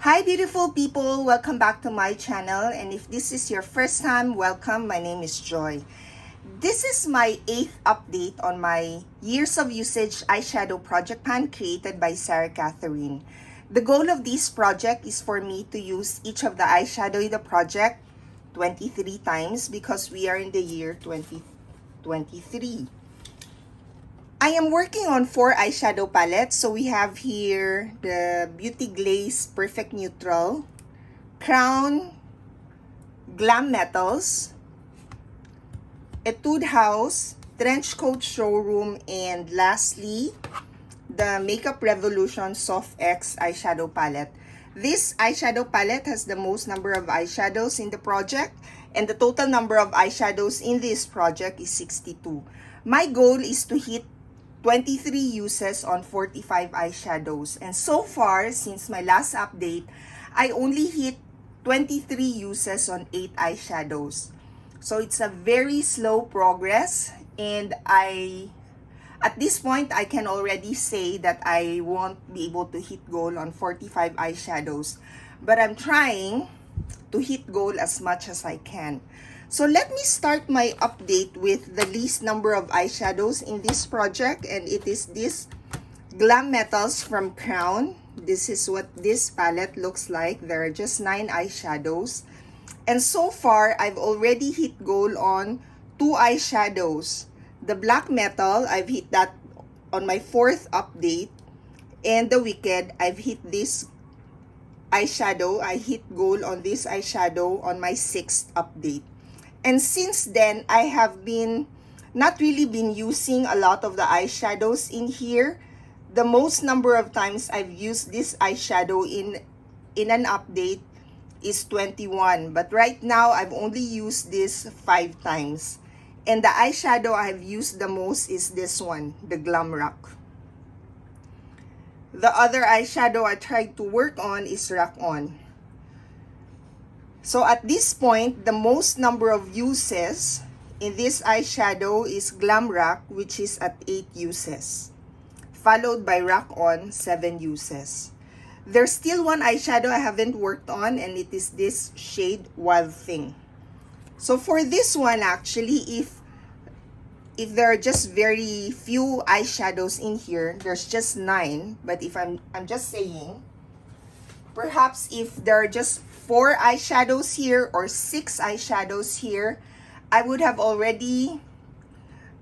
Hi beautiful people, welcome back to my channel, and if this is your first time, welcome. My name is Joy. This is my 8th update on my years of usage eyeshadow project pan created by Sarah Catherine. The goal of this project is for me to use each of the eyeshadow in the project 23 times because we are in the year 2023. I am working on 4 eyeshadow palettes. So we have here the Beauty Glaze Perfect Neutral, Crown Glam Metals, Etude House, Trench Coat Showroom, and lastly, the Makeup Revolution Soft X eyeshadow palette. This eyeshadow palette has the most number of eyeshadows in the project, and the total number of eyeshadows in this project is 62. My goal is to hit 23 uses on 45 eyeshadows, and so far since my last update I only hit 23 uses on 8 eyeshadows. So it's a very slow progress, and at this point I can already say that I won't be able to hit goal on 45 eyeshadows, but I'm trying to hit goal as much as I can. So let me start my update with the least number of eyeshadows in this project, and it is this Glam Metals from Crown. This is what this palette looks like. There are just 9 eyeshadows, and so far I've already hit goal on 2 eyeshadows. The Black Metal, I've hit that on my 4th update, and the Wicked, I've hit this eyeshadow. I hit goal on this eyeshadow on my 6th update. And since then, I have not really been using a lot of the eyeshadows in here. The most number of times I've used this eyeshadow in an update is 21. But right now, I've only used this 5 times. And the eyeshadow I've used the most is this one, the Glam Rock. The other eyeshadow I tried to work on is Rock On. So at this point, the most number of uses in this eyeshadow is Glam Rock, which is at 8 uses, followed by Rock On, 7 uses. There's still one eyeshadow I haven't worked on, and it is this shade Wild Thing. So for this one, actually, if there are just very few eyeshadows in here, there's just 9. But if I'm just saying, perhaps if there are just 4 eyeshadows here or 6 eyeshadows here, I would have already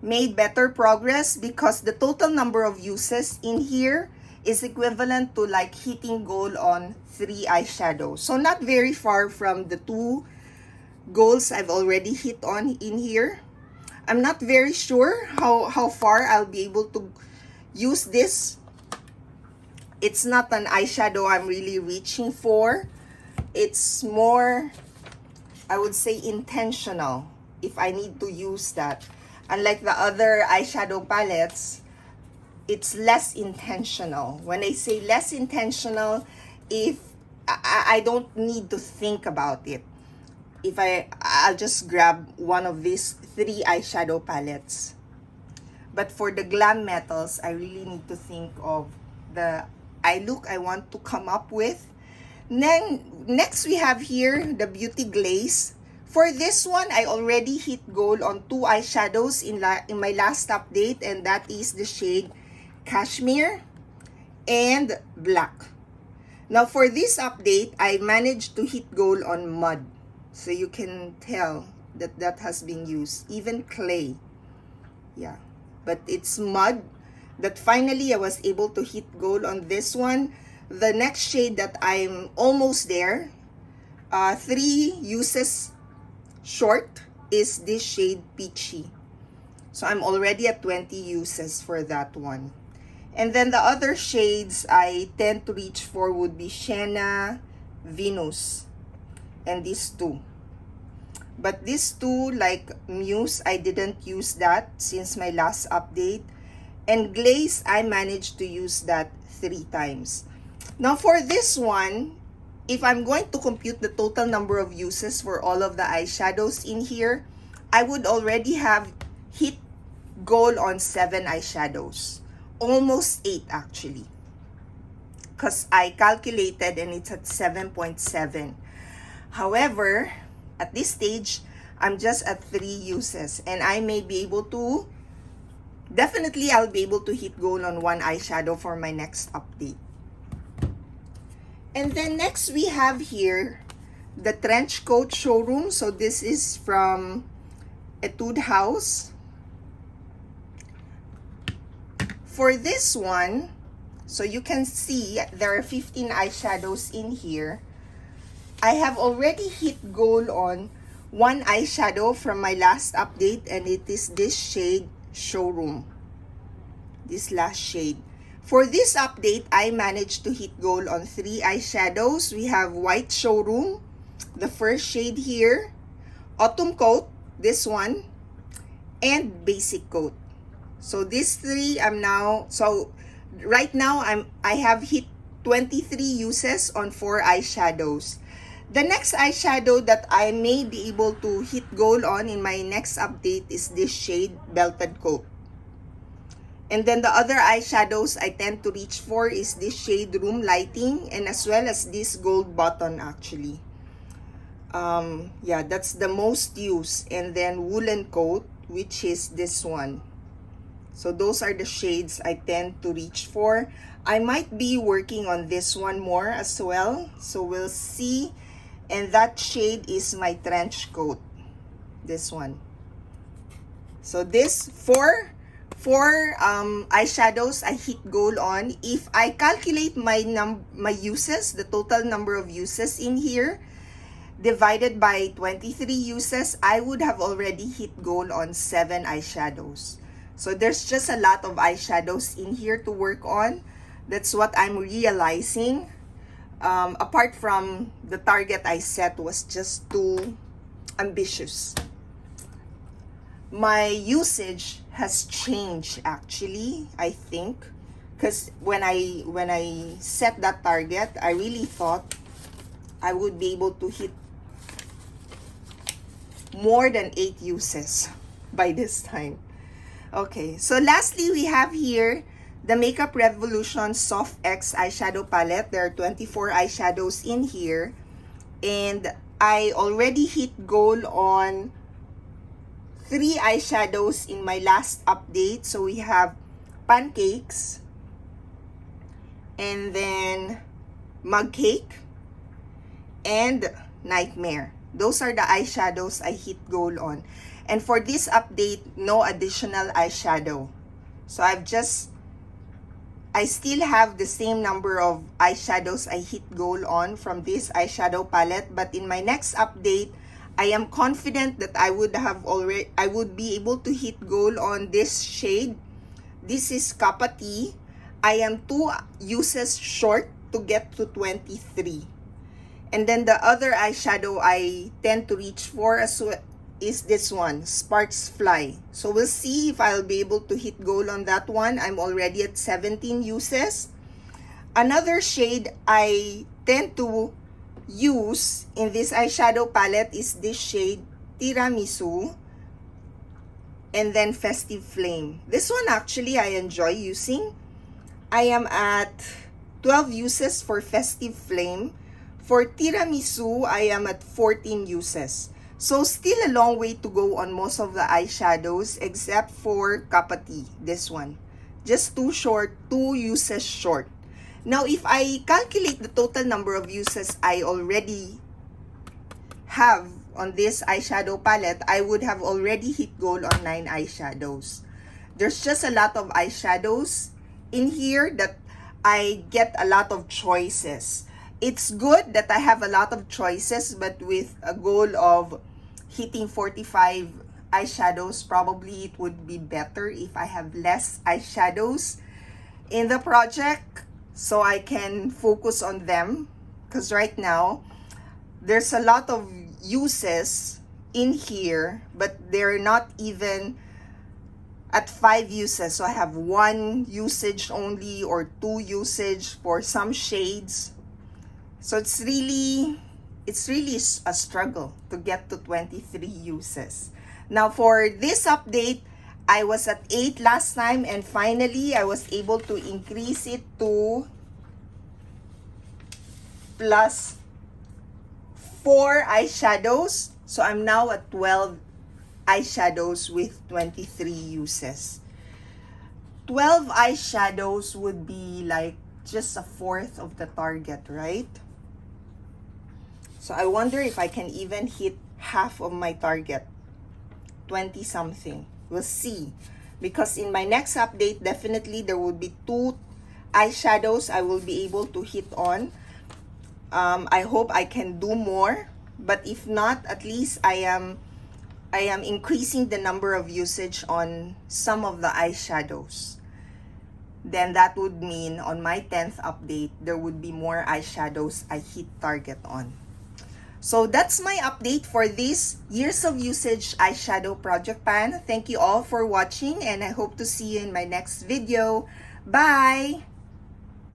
made better progress, because the total number of uses in here is equivalent to like hitting goal on 3 eyeshadows. So not very far from the 2 goals I've already hit on in here. I'm not very sure how far I'll be able to use this. It's not an eyeshadow I'm really reaching for. It's more, I would say, intentional if I need to use that. Unlike the other eyeshadow palettes, it's less intentional. When I say less intentional, if I don't need to think about it. If I'll just grab one of these 3 eyeshadow palettes. But for the Glam Metals, I really need to think of the eye look I want to come up with. Then next we have here the Beauty Glaze. For this one, I already hit goal on 2 eyeshadows in my last update, and that is the shade Cashmere and Black. Now for this update, I managed to hit goal on Mud. So you can tell that has been used. Even Clay. Yeah. But it's Mud that finally I was able to hit goal on this one. The next shade that I'm almost there, 3 uses short, is this shade Peachy. So I'm already at 20 uses for that one. And then the other shades I tend to reach for would be Sienna, Venus, and these 2. But these 2, like Muse, I didn't use that since my last update. And Glaze, I managed to use that 3 times. Now for this one, if I'm going to compute the total number of uses for all of the eyeshadows in here, I would already have hit goal on 7 eyeshadows. Almost 8 actually. because I calculated and it's at 7.7. However, at this stage, I'm just at 3 uses, and I may be able to, definitely I'll be able to hit goal on one eyeshadow for my next update. And then next we have here the trench coat showroom. So this is from Etude House. For this one, so you can see there are 15 eyeshadows in here. I have already hit goal on one eyeshadow from my last update, and it is this shade Showroom. This last shade. For this update, I managed to hit goal on 3 eyeshadows. We have White Showroom, the first shade here, Autumn Coat, this one, and Basic Coat. So these 3 right now I have hit 23 uses on 4 eyeshadows. The next eyeshadow that I may be able to hit goal on in my next update is this shade Belted Coat. And then the other eyeshadows I tend to reach for is this shade Room Lighting, and as well as this Gold Button actually. Yeah, that's the most used. And then Woolen Coat, which is this one. So those are the shades I tend to reach for. I might be working on this one more as well, so we'll see. And that shade is my Trench Coat, this one. So this four eyeshadows I hit goal on. If I calculate my uses, the total number of uses in here, divided by 23 uses, I would have already hit goal on 7 eyeshadows. So there's just a lot of eyeshadows in here to work on. That's what I'm realizing. Apart from the target I set was just too ambitious. My usage has changed actually, I think, because when I set that target, I really thought I would be able to hit more than 8 uses by this time. Okay, so lastly we have here the Makeup Revolution Soft X eyeshadow palette. There are 24 eyeshadows in here, and I already hit goal on 3 eyeshadows in my last update. So we have Pancakes, and then Mug Cake, and Nightmare. Those are the eyeshadows I hit goal on. And for this update, no additional eyeshadow. So I still have the same number of eyeshadows I hit goal on from this eyeshadow palette, but in my next update, I am confident that I would be able to hit goal on this shade. This is Kappa Tea. I am 2 uses short to get to 23. And then the other eyeshadow I tend to reach for as well is this one, Sparks Fly. So we'll see if I'll be able to hit goal on that one. I'm already at 17 uses. Another shade I tend to use in this eyeshadow palette is this shade Tiramisu, and then Festive Flame. This one actually I enjoy using. I am at 12 uses for Festive Flame. For Tiramisu, I am at 14 uses. So still a long way to go on most of the eyeshadows except for Kappa Tea, this one. Just 2 uses short. Now, if I calculate the total number of uses I already have on this eyeshadow palette, I would have already hit goal on 9 eyeshadows. There's just a lot of eyeshadows in here that I get a lot of choices. It's good that I have a lot of choices, but with a goal of hitting 45 eyeshadows, probably it would be better if I have less eyeshadows in the project so I can focus on them. Because right now, there's a lot of uses in here, but they're not even at 5 uses. So I have 1 usage only or 2 usage for some shades. So it's really a struggle to get to 23 uses. Now for this update, I was at 8 last time, and finally I was able to increase it to plus 4 eyeshadows. So I'm now at 12 eyeshadows with 23 uses. 12 eyeshadows would be like just a fourth of the target, right? So I wonder if I can even hit half of my target, 20 something. We'll see. Because in my next update, definitely there will be 2 eyeshadows I will be able to hit on. I hope I can do more, but if not, at least I am increasing the number of usage on some of the eyeshadows. Then that would mean on my 10th update, there would be more eyeshadows I hit target on. So that's my update for this years of usage eyeshadow project pan. Thank you all for watching, and I hope to see you in my next video. Bye!